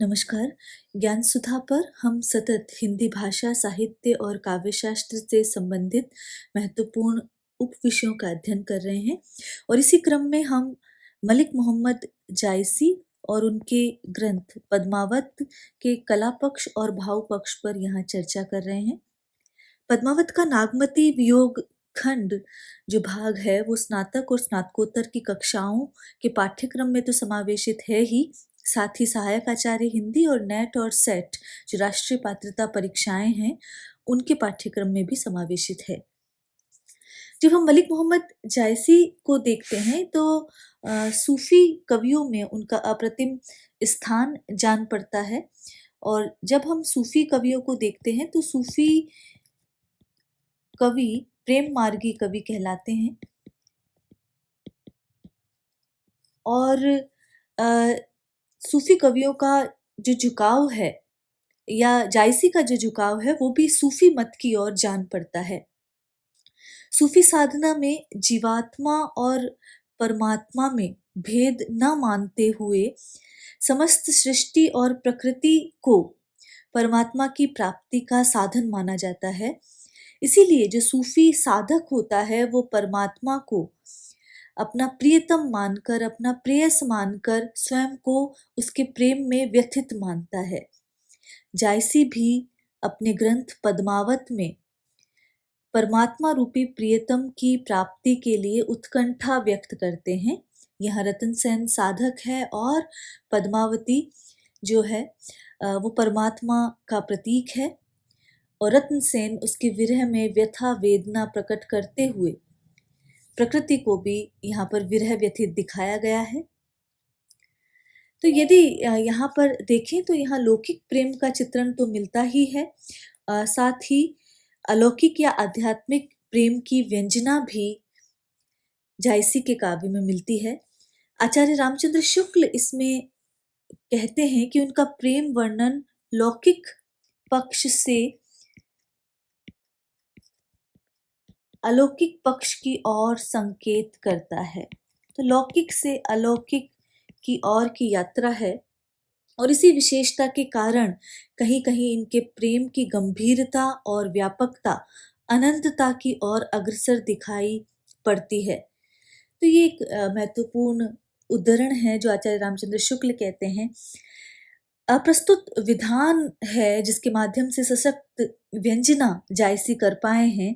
नमस्कार। ज्ञान सुधा पर हम सतत हिंदी भाषा, साहित्य और काव्यशास्त्र से संबंधित महत्वपूर्ण उपविषयों का अध्ययन कर रहे हैं और इसी क्रम में हम मलिक मोहम्मद जायसी और उनके ग्रंथ पद्मावत के कला पक्ष और भाव पक्ष पर यहाँ चर्चा कर रहे हैं। पद्मावत का नागमती वियोग खंड जो भाग है वो स्नातक और स्नातकोत्तर की कक्षाओं के पाठ्यक्रम में तो समावेशित है ही, साथ ही सहायक आचार्य हिंदी और नेट और सेट जो राष्ट्रीय पात्रता परीक्षाएं हैं उनके पाठ्यक्रम में भी समावेशित है। जब हम मलिक मोहम्मद जायसी को देखते हैं तो सूफी कवियों में उनका अप्रतिम स्थान जान पड़ता है। और जब हम सूफी कवियों को देखते हैं तो सूफी कवि प्रेम मार्गी कवि कहलाते हैं और सूफी कवियों का जो झुकाव है या जायसी का जो झुकाव है वो भी सूफी मत की ओर जान पड़ता है। सूफी साधना में जीवात्मा और परमात्मा में भेद न मानते हुए समस्त सृष्टि और प्रकृति को परमात्मा की प्राप्ति का साधन माना जाता है। इसीलिए जो सूफी साधक होता है वो परमात्मा को अपना प्रियतम मानकर, अपना प्रेयस मानकर स्वयं को उसके प्रेम में व्यथित मानता है। जायसी भी अपने ग्रंथ पद्मावत में परमात्मा रूपी प्रियतम की प्राप्ति के लिए उत्कंठा व्यक्त करते हैं। यहाँ रतन सेन साधक है और पद्मावती जो है वो परमात्मा का प्रतीक है और रत्न सेन उसके विरह में व्यथा वेदना प्रकट करते हुए प्रकृति को भी यहाँ पर विरह व्यथित दिखाया गया है। तो यदि यहाँ पर देखें तो यहाँ लौकिक प्रेम का चित्रण तो मिलता ही है, साथ ही अलौकिक या आध्यात्मिक प्रेम की व्यंजना भी जायसी के काव्य में मिलती है। आचार्य रामचंद्र शुक्ल इसमें कहते हैं कि उनका प्रेम वर्णन लौकिक पक्ष से अलौकिक पक्ष की ओर संकेत करता है। तो लौकिक से अलौकिक की ओर की यात्रा है और इसी विशेषता के कारण कहीं कहीं इनके प्रेम की गंभीरता और व्यापकता अनंतता की ओर अग्रसर दिखाई पड़ती है। तो ये एक महत्वपूर्ण उद्धरण है जो आचार्य रामचंद्र शुक्ल कहते हैं। अप्रस्तुत विधान है जिसके माध्यम से सशक्त व्यंजना जायसी कर पाए हैं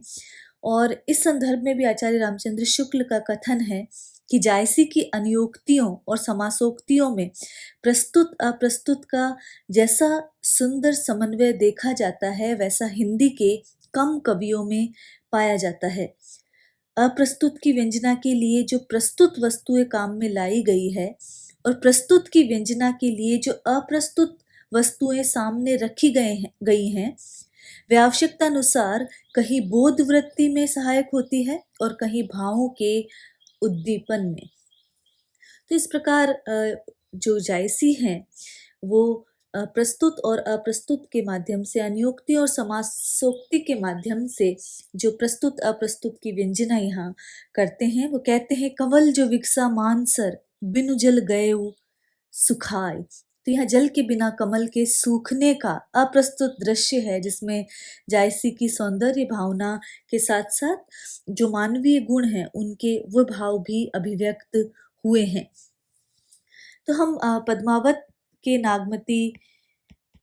और इस संदर्भ में भी आचार्य रामचंद्र शुक्ल का कथन है कि जायसी की अनुयोक्तियों और समासोक्तियों में प्रस्तुत अप्रस्तुत का जैसा सुंदर समन्वय देखा जाता है वैसा हिंदी के कम कवियों में पाया जाता है। अप्रस्तुत की व्यंजना के लिए जो प्रस्तुत वस्तुएं काम में लाई गई है और प्रस्तुत की व्यंजना के लिए जो अप्रस्तुत वस्तुएं सामने रखी गई हैं वे आवश्यकता अनुसार कहीं बोध वृत्ति में सहायक होती है और कहीं भावों के उद्दीपन में। तो इस प्रकार जो जायसी हैं वो प्रस्तुत और अप्रस्तुत के माध्यम से, अनुयोक्ति और समासोक्ति के माध्यम से जो प्रस्तुत अप्रस्तुत की व्यंजना यहाँ करते हैं वो कहते हैं कंवल जो विकसा मानसर बिनु जल गए सुखाय। तो यहाँ जल के बिना कमल के सूखने का अप्रस्तुत दृश्य है जिसमें जायसी की सौंदर्य भावना के साथ साथ जो मानवीय गुण हैं उनके वो भाव भी अभिव्यक्त हुए हैं। तो हम पद्मावत के नागमती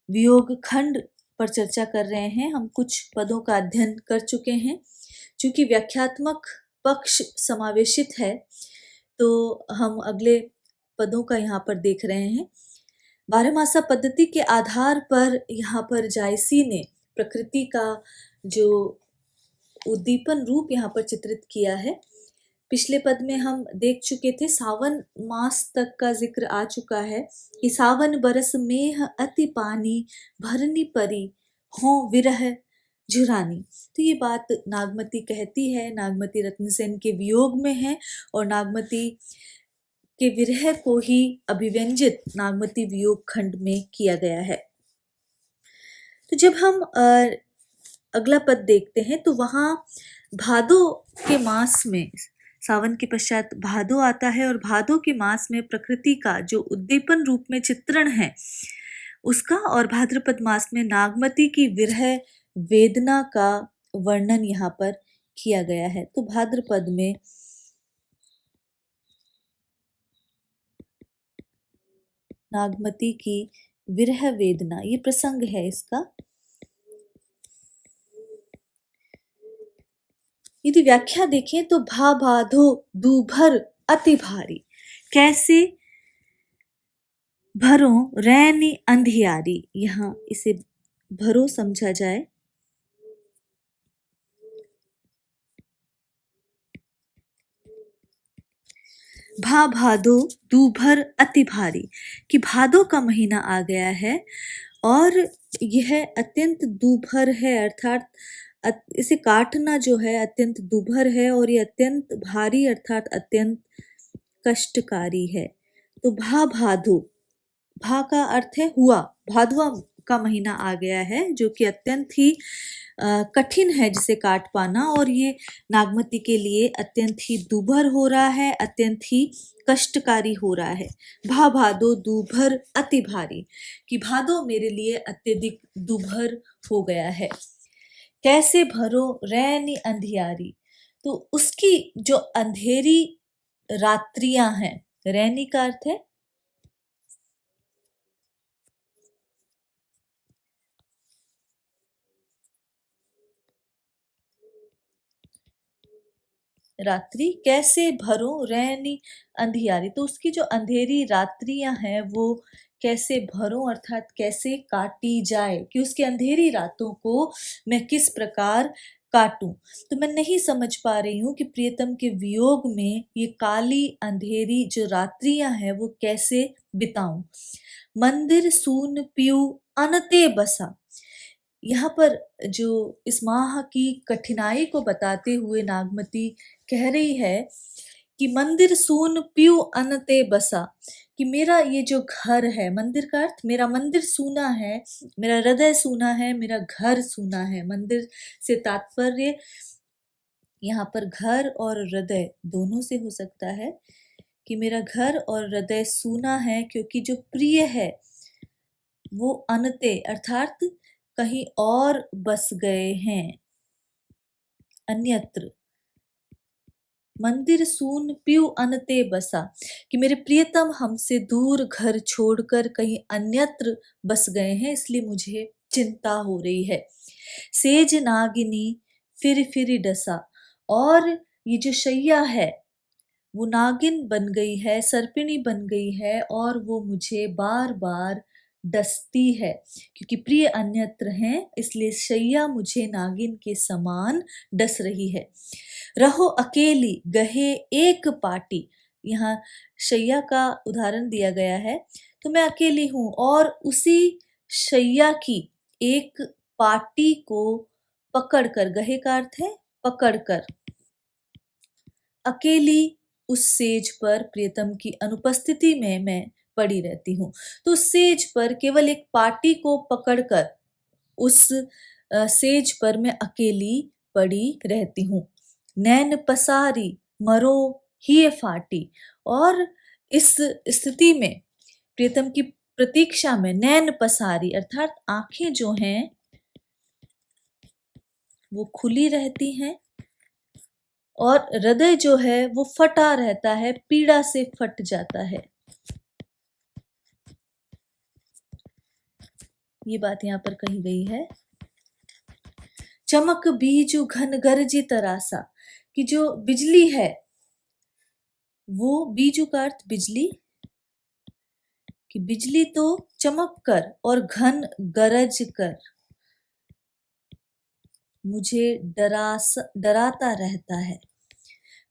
वियोग खंड पर चर्चा कर रहे हैं। हम कुछ पदों का अध्ययन कर चुके हैं। चूंकि व्याख्यात्मक पक्ष समावेशित है तो हम अगले पदों का यहाँ पर देख रहे हैं। बारहमासा पद्धति के आधार पर यहाँ पर जायसी ने प्रकृति का जो उद्दीपन रूप यहाँ पर चित्रित किया है। पिछले पद में हम देख चुके थे, सावन मास तक का जिक्र आ चुका है कि सावन बरस मेह अति पानी भरनी परी हो विरह झुरानी। तो ये बात नागमती कहती है, नागमती रत्नसेन के वियोग में है और नागमती के विरह को ही अभिव्यंजित नागमती वियोग खंड में किया गया है। तो जब हम अगला पद देखते हैं तो वहाँ भादो के मास में, सावन के पश्चात भादो आता है और भादो के मास में प्रकृति का जो उद्दीपन रूप में चित्रण है उसका और भाद्रपद मास में नागमती की विरह वेदना का वर्णन यहाँ पर किया गया है। तो भाद्रपद में नागमती की विरह वेदना, ये प्रसंग है इसका। यदि व्याख्या देखें तो भा बाधो दूभर अति भारी, कैसे भरो रैनी अंधियारी, यहाँ इसे भरो समझा जाए। भा भादो दूभर अति भारी, कि भादो का महीना आ गया है और यह अत्यंत दूभर है, अर्थात इसे काटना जो है अत्यंत दूभर है और ये अत्यंत भारी अर्थात अत्यंत कष्टकारी है। तो भा भादो, भा का अर्थ है हुआ, भादवा का महीना आ गया है जो कि अत्यंत ही कठिन है जिसे काट पाना, और ये नागमती के लिए अत्यंत ही दूभर हो रहा है, अत्यंत ही कष्टकारी हो रहा है। भा भादो दूभर अति भारी, कि भादो मेरे लिए अत्यधिक दूभर हो गया है। कैसे भरो रैनी अंधियारी, तो उसकी जो अंधेरी रात्रियां हैं, रैनी का अर्थ है रात्रि, कैसे भरो रैनी अंधियारी, तो उसकी जो अंधेरी रात्रियां हैं वो कैसे भरो अर्थात कैसे काटी जाए, कि उसकी अंधेरी रातों को मैं किस प्रकार काटूं। तो मैं नहीं समझ पा रही हूँ कि प्रियतम के वियोग में ये काली अंधेरी जो रात्रियां हैं वो कैसे बिताऊं। मंदिर सून पीऊ अनते बसा, यहाँ पर जो इस माह की कठिनाई को बताते हुए नागमती कह रही है कि मंदिर सून पीऊ अनते बसा, कि मेरा ये जो घर है, मंदिर का अर्थ मेरा मंदिर सूना है, मेरा हृदय सूना है, मेरा घर सूना है। मंदिर से तात्पर्य यहाँ पर घर और हृदय दोनों से हो सकता है, कि मेरा घर और हृदय सूना है क्योंकि जो प्रिय है वो अनते अर्थात कहीं और बस गए हैं, अन्यत्र। मंदिर सून पीऊ अनते बसा, कि मेरे प्रियतम हमसे दूर घर छोड़कर कहीं अन्यत्र बस गए हैं, इसलिए मुझे चिंता हो रही है। सेज नागिनी फिर डसा, और ये जो शैया है वो नागिन बन गई है, सर्पिणी बन गई है और वो मुझे बार बार डसती है, क्योंकि प्रिय अन्यत्र हैं इसलिए शैया मुझे नागिन के समान डस रही है। रहो अकेली गहे एक पाटी, यहाँ शैया का उदाहरण दिया गया है, तो मैं अकेली हूं और उसी शैया की एक पाटी को पकड़कर, गहे का अर्थ है पकड़कर, अकेली उस सेज पर प्रियतम की अनुपस्थिति में मैं पड़ी रहती हूँ। तो उस सेज पर केवल एक पाटी को पकड़कर उस सेज पर मैं अकेली पड़ी रहती हूँ। नैन पसारी मरो ही फाटी, और इस स्थिति में प्रियतम की प्रतीक्षा में नैन पसारी अर्थात आंखें जो हैं वो खुली रहती हैं और हृदय जो है वो फटा रहता है, पीड़ा से फट जाता है। ये बात यहाँ पर कही गई है। चमक बीजु घन गरजी तरासा, कि जो बिजली है वो, बीजु का अर्थ बिजली, कि बिजली तो चमक कर और घन गरज कर मुझे डराता रहता है।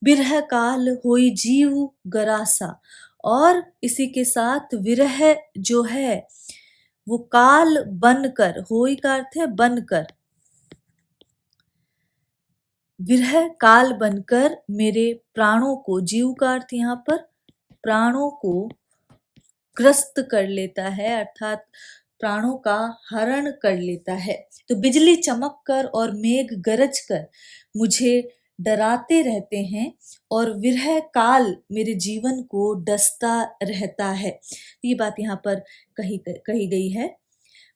बिरह काल होई जीव गरासा, और इसी के साथ विरह जो है वो काल बनकर, होई का अर्थ है बनकर, विरह काल बनकर मेरे प्राणों को, जीव का अर्थ यहाँ पर प्राणों को ग्रस्त कर लेता है अर्थात प्राणों का हरण कर लेता है। तो बिजली चमक कर और मेघ गरज कर मुझे डराते रहते हैं और विरह काल मेरे जीवन को डसता रहता है। ये बात यहाँ पर कही गई है।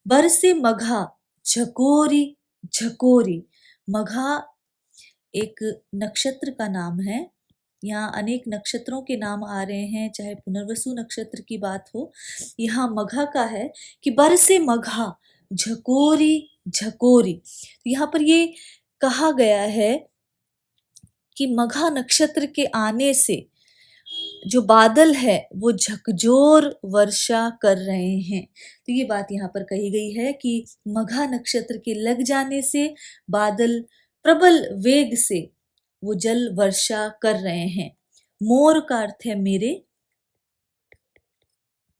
बरसे मघा झकोरी झकोरी। मघा एक नक्षत्र का नाम है। यहाँ अनेक नक्षत्रों के नाम आ रहे हैं, चाहे पुनर्वसु नक्षत्र की बात हो। यहाँ मघा का है कि बरसे मघा झकोरी झकोरी। यहाँ पर ये कहा गया है कि मघा नक्षत्र के आने से जो बादल है वो झकझोर वर्षा कर रहे हैं। तो ये बात यहाँ पर कही गई है कि मघा नक्षत्र के लग जाने से बादल प्रबल वेग से वो जल वर्षा कर रहे हैं। मोर का अर्थ है मेरे,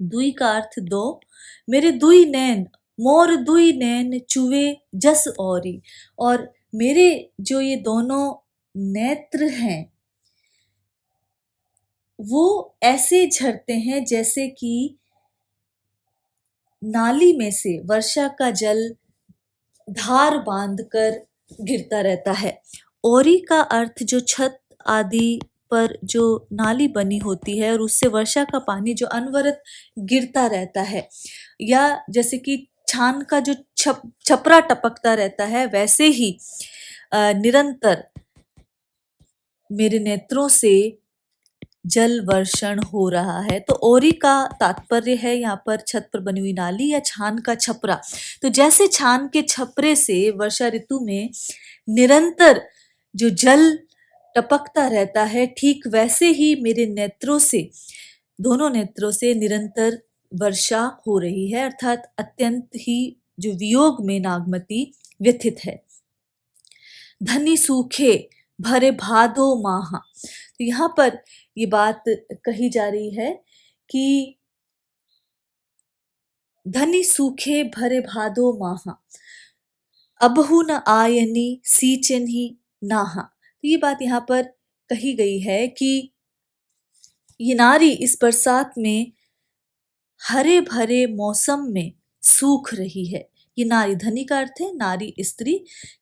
दुई का अर्थ दो, मेरे दुई नैन, मोर दुई नैन चुवे जस औरी। और मेरे जो ये दोनों नेत्र हैं वो ऐसे झरते हैं जैसे कि नाली में से वर्षा का जल धार बांधकर गिरता रहता है। ओरी का अर्थ जो छत आदि पर जो नाली बनी होती है और उससे वर्षा का पानी जो अनवरत गिरता रहता है, या जैसे कि छान का जो छपरा टपकता रहता है, वैसे ही निरंतर मेरे नेत्रों से जल वर्षण हो रहा है। तो ओरी का तात्पर्य है यहाँ पर छत पर बनी हुई नाली या छान का छपरा। तो जैसे छान के छपरे से वर्षा ऋतु में निरंतर जो जल टपकता रहता है, ठीक वैसे ही मेरे नेत्रों से, दोनों नेत्रों से निरंतर वर्षा हो रही है, अर्थात अत्यंत ही जो वियोग में नागमती व्यथित है। धनी सूखे भरे भादो माहा। तो यहाँ पर ये बात कही जा रही है कि धनी सूखे भरे भादो माहा, अबहु न आयनी सींचन ही नाहा। तो ये बात यहाँ पर कही गई है कि ये नारी इस बरसात में हरे भरे मौसम में सूख रही है। ये नारी, धनी का अर्थ है नारी, स्त्री,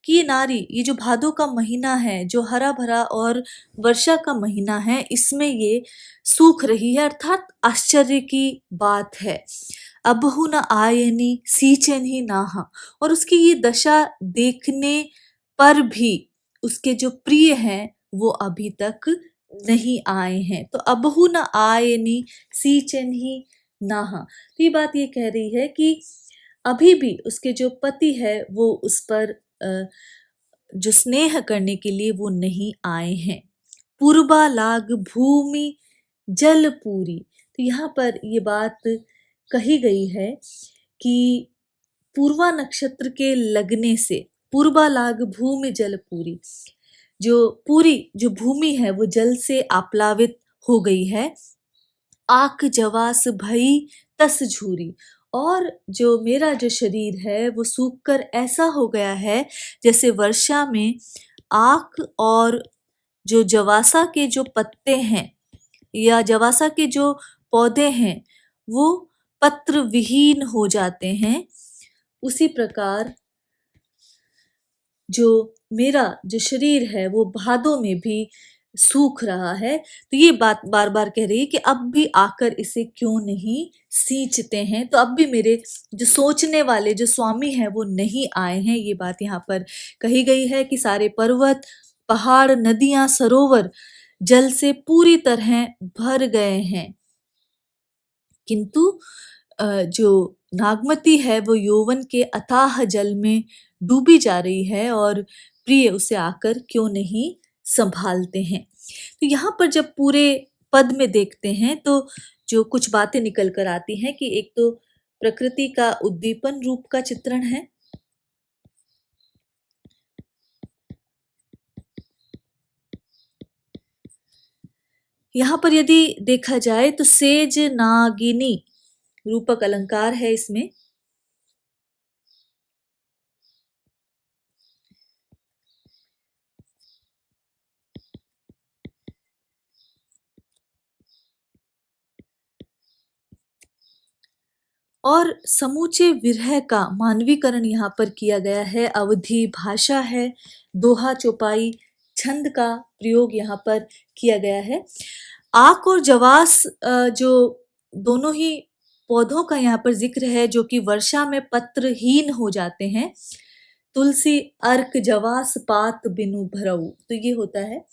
कि ये नारी, ये जो भादो का महीना है, जो हरा भरा और वर्षा का महीना है, इसमें ये सूख रही है, अर्थात आश्चर्य की बात है। अबहु न आयनी सींचन ही नाहा। और उसकी ये दशा देखने पर भी उसके जो प्रिय हैं वो अभी तक नहीं आए हैं। तो अबहु न आयनी सींचन ही नाहा। तो ये बात ये कह रही है कि अभी भी उसके जो पति है वो उस पर जो स्नेह करने के लिए वो नहीं आए हैं। पूर्वा लाग भूमि जल पूरी। तो यहाँ पर ये बात कही गई है कि पूर्वा नक्षत्र के लगने से, पूर्वा लाग भूमि जल पूरी, जो पूरी जो भूमि है वो जल से आप्लावित हो गई है। आक जवास भई तस झूरी। और जो मेरा जो शरीर है वो सूखकर ऐसा हो गया है जैसे वर्षा में आक और जो जवासा के जो पत्ते हैं या जवासा के जो पौधे हैं वो पत्र विहीन हो जाते हैं, उसी प्रकार जो मेरा जो शरीर है वो भादों में भी सूख रहा है। तो ये बात बार बार कह रही है कि अब भी आकर इसे क्यों नहीं सींचते हैं। तो अब भी मेरे जो सोचने वाले जो स्वामी हैं वो नहीं आए हैं। ये बात यहाँ पर कही गई है कि सारे पर्वत, पहाड़, नदियां, सरोवर जल से पूरी तरह भर गए हैं, किंतु जो नागमती है वो यौवन के अथाह जल में डूबी जा रही है और प्रिय उसे आकर क्यों नहीं संभालते हैं। तो यहाँ पर जब पूरे पद में देखते हैं तो जो कुछ बातें निकल कर आती हैं कि एक तो प्रकृति का उद्दीपन रूप का चित्रण है, यहाँ पर यदि देखा जाए तो सेज नागिनी रूपक अलंकार है इसमें। और समूचे विरह का मानवीकरण यहाँ पर किया गया है। अवधी भाषा है, दोहा चौपाई छंद का प्रयोग यहाँ पर किया गया है। आक और जवास जो दोनों ही पौधों का यहाँ पर जिक्र है जो कि वर्षा में पत्रहीन हो जाते हैं। तुलसी अर्क जवास पात बिनु भरऊ, तो ये होता है।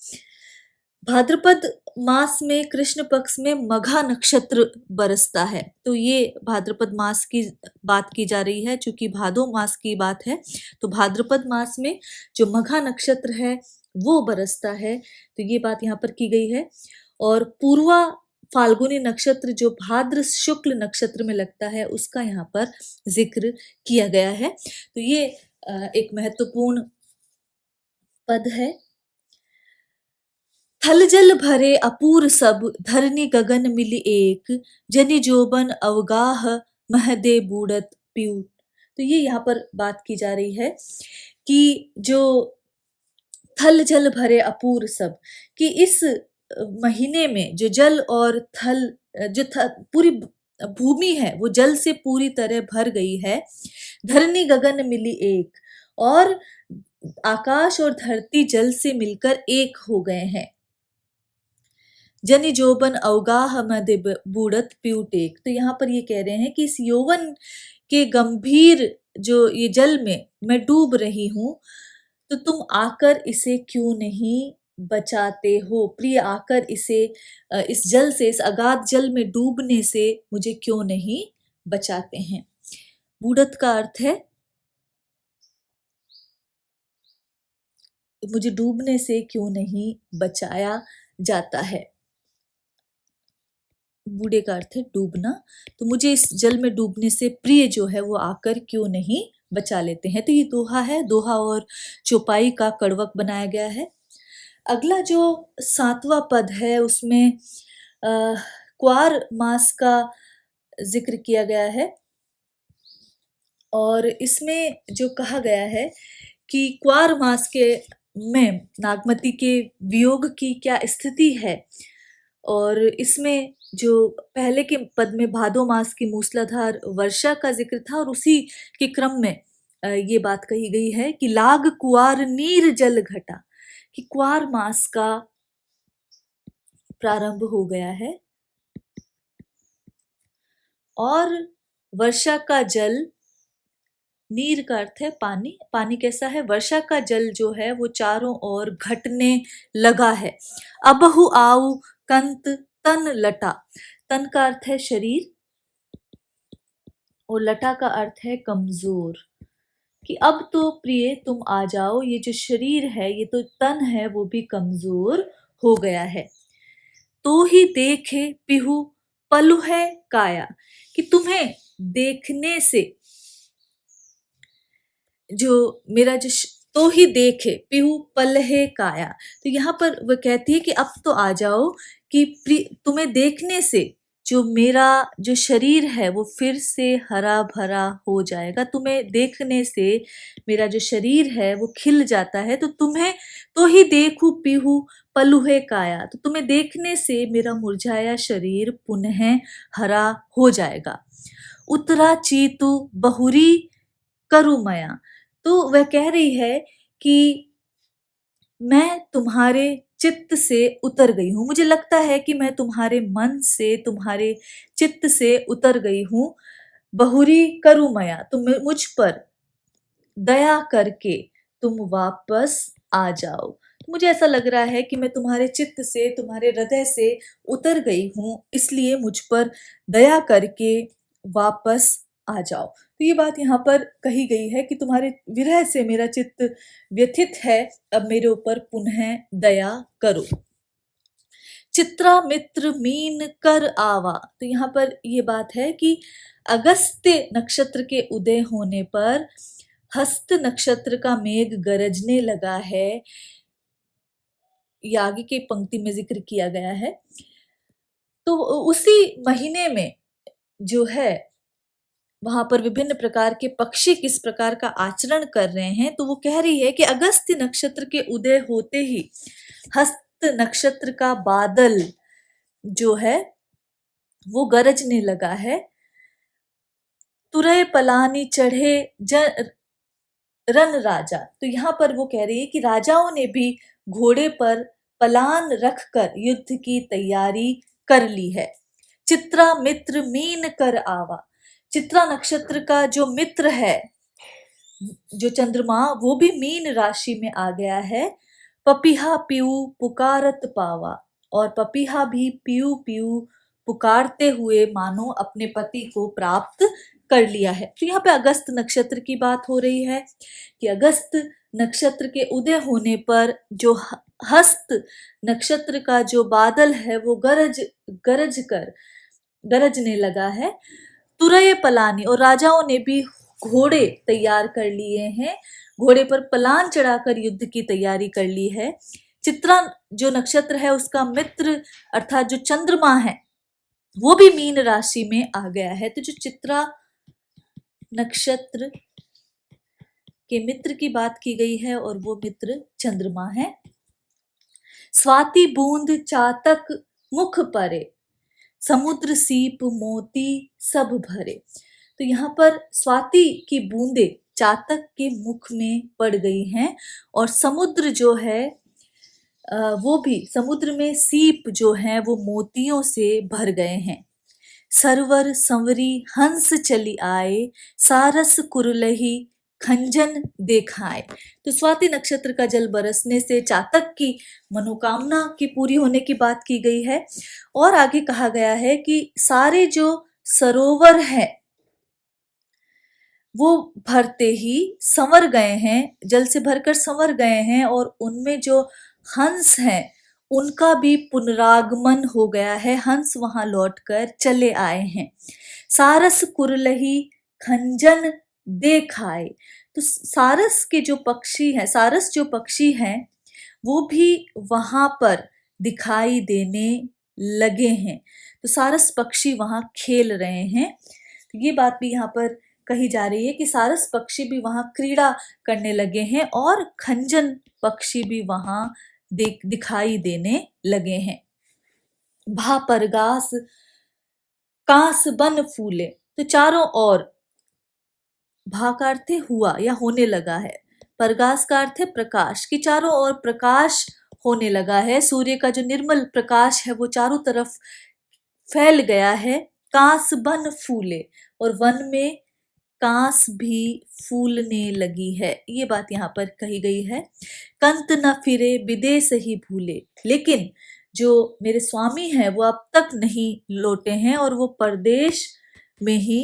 भाद्रपद मास में कृष्ण पक्ष में मघा नक्षत्र बरसता है, तो ये भाद्रपद मास की बात की जा रही है। चूंकि भादो मास की बात है तो भाद्रपद मास में जो मघा नक्षत्र है वो बरसता है, तो ये बात यहाँ पर की गई है। और पूर्वा फाल्गुनी नक्षत्र जो भाद्र शुक्ल नक्षत्र में लगता है उसका यहाँ पर जिक्र किया गया है। तो ये एक महत्वपूर्ण पद है। थल जल भरे अपूर सब, धरनी गगन मिली एक, जनि जोबन अवगाह महदे बूढ़त पीयूट। तो ये यहाँ पर बात की जा रही है कि जो थल जल भरे अपूर सब, कि इस महीने में जो जल और थल जो पूरी भूमि है वो जल से पूरी तरह भर गई है। धरनी गगन मिली एक, और आकाश और धरती जल से मिलकर एक हो गए हैं। जनि जोबन अवगाह मध्य बूढ़त पीयूट एक, तो यहाँ पर ये कह रहे हैं कि इस यौवन के गंभीर जो ये जल में मैं डूब रही हूँ, तो तुम आकर इसे क्यों नहीं बचाते हो। प्रिय आकर इसे इस जल से, इस अगाध जल में डूबने से मुझे क्यों नहीं बचाते हैं। बूढ़त का अर्थ है मुझे डूबने से क्यों नहीं बचाया जाता है। बूढ़े का अर्थ है डूबना, तो मुझे इस जल में डूबने से प्रिय जो है वो आकर क्यों नहीं बचा लेते हैं। तो ये दोहा है, दोहा और चौपाई का कड़वक बनाया गया है। अगला जो 7वां पद है उसमें क्वार मास का जिक्र किया गया है, और इसमें जो कहा गया है कि क्वार मास के में नागमती के वियोग की क्या स्थिति है, और इसमें जो पहले के पद में भादो मास की मूसलाधार वर्षा का जिक्र था, और उसी के क्रम में ये बात कही गई है कि लाग कुआर नीर जल घटा, कि क्वार मास का प्रारंभ हो गया है और वर्षा का जल, नीर का अर्थ है पानी, पानी कैसा है, वर्षा का जल जो है वो चारों ओर घटने लगा है। अबहु आऊ कंत तन लटा, तन का अर्थ है शरीर और लटा का अर्थ है कमजोर, कि अब तो प्रिय तुम आ जाओ, ये जो शरीर है, ये तो तन है, वो भी कमजोर हो गया है। तो ही देखे पिहु पलु है काया, कि तुम्हें देखने से जो मेरा जो तो ही देखे पिहु पलहे काया, तो यहाँ पर वह कहती है कि अब तो आ जाओ, कि तुम्हें देखने से जो मेरा जो शरीर है वो फिर से हरा भरा हो जाएगा। तुम्हें देखने से मेरा जो शरीर है वो खिल जाता है। तो तुम्हें तो ही देखूं पीहू पलुहे काया, तो तुम्हें देखने से मेरा मुरझाया शरीर पुनः हरा हो जाएगा। उतरा चीतु बहुरी करुमया, तो वह कह रही है कि मैं तुम्हारे चित्त से उतर गई हूँ, मुझे लगता है कि मैं तुम्हारे मन से, तुम्हारे चित्त से उतर गई हूँ। बहुरी करुमया, तुम मुझ पर दया करके तुम वापस आ जाओ। तो मुझे ऐसा लग रहा है कि मैं तुम्हारे चित्त से, तुम्हारे हृदय से उतर गई हूँ, इसलिए मुझ पर दया करके वापस आ जाओ। तो ये बात यहाँ पर कही गई है कि तुम्हारे विरह से मेरा चित्त व्यथित है, अब मेरे ऊपर पुनः दया करो। चित्रा मित्र मीन कर आवा, तो यहाँ पर ये बात है कि अगस्त्य नक्षत्र के उदय होने पर हस्त नक्षत्र का मेघ गरजने लगा है, ये आगे की पंक्ति में जिक्र किया गया है। तो उसी महीने में जो है वहां पर विभिन्न प्रकार के पक्षी किस प्रकार का आचरण कर रहे हैं, तो वो कह रही है कि अगस्त्य नक्षत्र के उदय होते ही हस्त नक्षत्र का बादल जो है वो गरजने लगा है। तुरय पलानी चढ़े रन राजा, तो यहाँ पर वो कह रही है कि राजाओं ने भी घोड़े पर पलान रखकर युद्ध की तैयारी कर ली है। चित्रा मित्र मीन कर आवा। चित्रा नक्षत्र का जो मित्र है, जो चंद्रमा, वो भी मीन राशि में आ गया है। पपीहा पीऊ पुकारत पावा, और पपीहा भी पीऊ पीऊ पुकारते हुए मानो अपने पति को प्राप्त कर लिया है। तो यहाँ पे अगस्त नक्षत्र की बात हो रही है कि अगस्त नक्षत्र के उदय होने पर जो हस्त नक्षत्र का जो बादल है वो गरजने लगा है। तुरय पलानी, और राजाओं ने भी घोड़े तैयार कर लिए हैं, घोड़े पर पलान चढ़ाकर युद्ध की तैयारी कर ली है। चित्रा जो नक्षत्र है उसका मित्र अर्थात जो चंद्रमा है वो भी मीन राशि में आ गया है। तो जो चित्रा नक्षत्र के मित्र की बात की गई है और वो मित्र चंद्रमा है। स्वाति बूंद चातक मुख परे, समुद्र सीप मोती सब भरे। तो यहाँ पर स्वाति की बूंदे चातक के मुख में पड़ गई हैं, और समुद्र जो है वो भी, समुद्र में सीप जो हैं वो मोतियों से भर गए हैं। सरवर संवरी हंस चली आए, सारस कुरलही खंजन देखाए। तो स्वाति नक्षत्र का जल बरसने से चातक की मनोकामना की पूरी होने की बात की गई है। और आगे कहा गया है कि सारे जो सरोवर है वो भरते ही संवर गए हैं, जल से भरकर संवर गए हैं, और उनमें जो हंस हैं उनका भी पुनरागमन हो गया है, हंस वहां लौटकर चले आए हैं। सारस कुरलही खंजन देखाए। तो सारस के जो पक्षी हैं, सारस जो पक्षी हैं वो भी वहां पर दिखाई देने लगे हैं। तो सारस पक्षी वहां खेल रहे हैं। तो ये बात भी यहाँ पर कही जा रही है कि सारस पक्षी भी वहां क्रीड़ा करने लगे हैं और खंजन पक्षी भी वहां दिखाई देने लगे हैं। भा परगास कांस बन फूले। तो चारों ओर, भा का अर्थ है हुआ या होने लगा है, परगास का अर्थ है प्रकाश, की चारों ओर प्रकाश होने लगा है। सूर्य का जो निर्मल प्रकाश है वो चारों तरफ फैल गया है। कांस बन फूले, और वन में कांस भी फूलने लगी है, ये बात यहाँ पर कही गई है। कंत न फिरे विदेश ही भूले, लेकिन जो मेरे स्वामी हैं वो अब तक नहीं लौटे हैं और वो परदेश में ही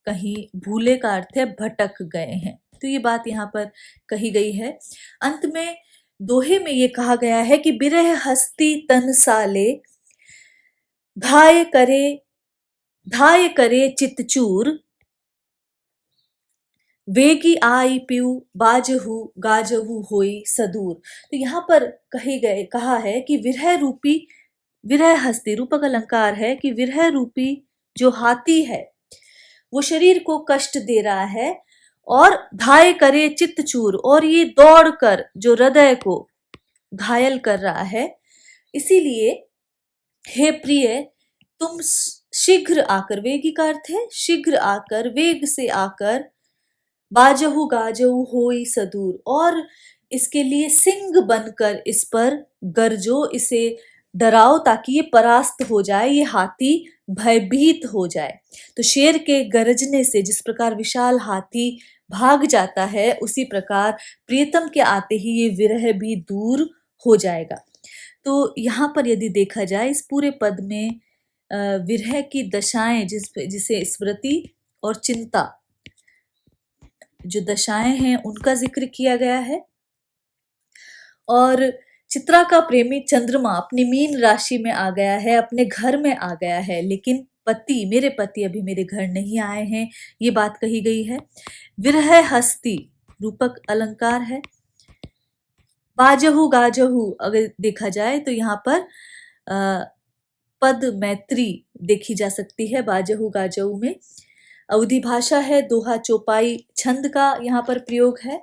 कहीं, भूले का अर्थ है भटक गए हैं। तो ये बात यहाँ पर कही गई है। अंत में दोहे में ये कहा गया है कि बिरह हस्ती तन साले, धाय करे चितचूर, वेगी आई पीऊ बाजहू गाजहू होई सदूर। तो यहाँ पर कहा है कि विरह हस्ती, रूपक अलंकार है कि विरह रूपी जो हाथी है वो शरीर को कष्ट दे रहा है, और धाय करे चित्तचूर, और ये दौड़कर जो हृदय को घायल कर रहा है। इसीलिए हे प्रिय, तुम शीघ्र आकर, वेगी का अर्थ है शीघ्र आकर, वेग से आकर, बाजहू गाजहू होई सदूर, और इसके लिए सिंह बनकर इस पर गरजो, इसे डराओ ताकि ये परास्त हो जाए, ये हाथी भयभीत हो जाए। तो शेर के गरजने से जिस प्रकार विशाल हाथी भाग जाता है, उसी प्रकार प्रियतम के आते ही ये विरह भी दूर हो जाएगा। तो यहाँ पर यदि देखा जाए इस पूरे पद में विरह की दशाएं, जिसे स्मृति और चिंता जो दशाएं हैं उनका जिक्र किया गया है। और चित्रा का प्रेमी चंद्रमा अपनी मीन राशि में आ गया है, अपने घर में आ गया है, लेकिन मेरे पति अभी मेरे घर नहीं आए हैं, ये बात कही गई है। विरह हस्ती रूपक अलंकार है। बाजहू गाजहू अगर देखा जाए तो यहाँ पर पद मैत्री देखी जा सकती है बाजहू गाजहू में। अवधि भाषा है, दोहा चौपाई छंद का यहाँ पर प्रयोग है।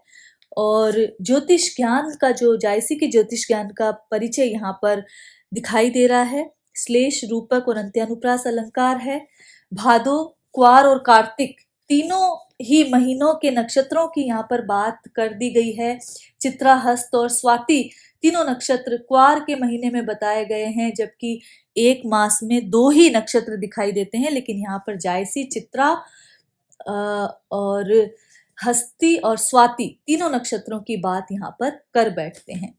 और ज्योतिष ज्ञान का, जो जायसी के ज्योतिष ज्ञान का परिचय यहाँ पर दिखाई दे रहा है। श्लेष रूपक और अंत्यानुप्रास अलंकार है। भादो, क्वार और कार्तिक तीनों ही महीनों के नक्षत्रों की यहाँ पर बात कर दी गई है। चित्रा, हस्त और स्वाति तीनों नक्षत्र क्वार के महीने में बताए गए हैं, जबकि एक मास में 2 ही नक्षत्र दिखाई देते हैं, लेकिन यहाँ पर जायसी, चित्रा और हस्ती और स्वाति तीनों नक्षत्रों की बात यहाँ पर कर बैठते हैं।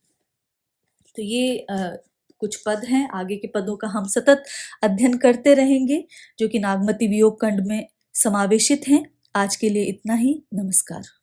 तो ये कुछ पद हैं। आगे के पदों का हम सतत अध्ययन करते रहेंगे, जो कि नागमती वियोग खंड में समावेशित हैं। आज के लिए इतना ही। नमस्कार।